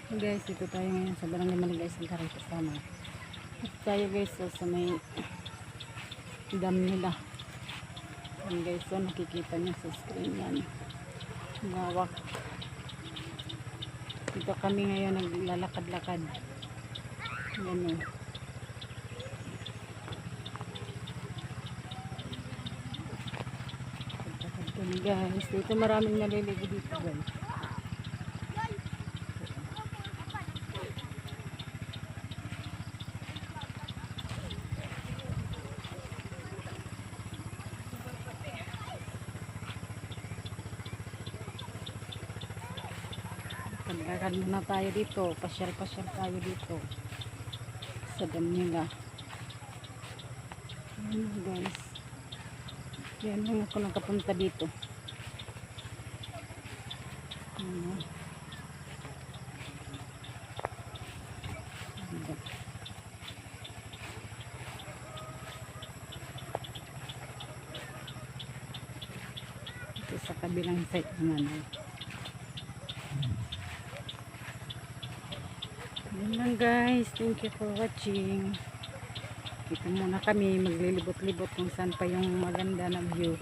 Guys, dito tayo ngayon sa Barangay Maligay Sangkaray kasama. At tayo guys sa may dam nila. Yan guys, so nakikita nyo sa screen yan. Lawak. Dito kami ngayon naglalakad-lakad. Yan o. Lakad kami guys. Dito maraming naliligo dito guys. Pagkakad muna tayo dito, pasyal-pasyal tayo dito sa dam nila. Ayan guys, yan lang ako nakapunta dito. Ayan. Ito sa kabilang side naman. Yan lang guys, thank you for watching. Dito muna kami maglilibot-libot kung saan pa yung maganda na view.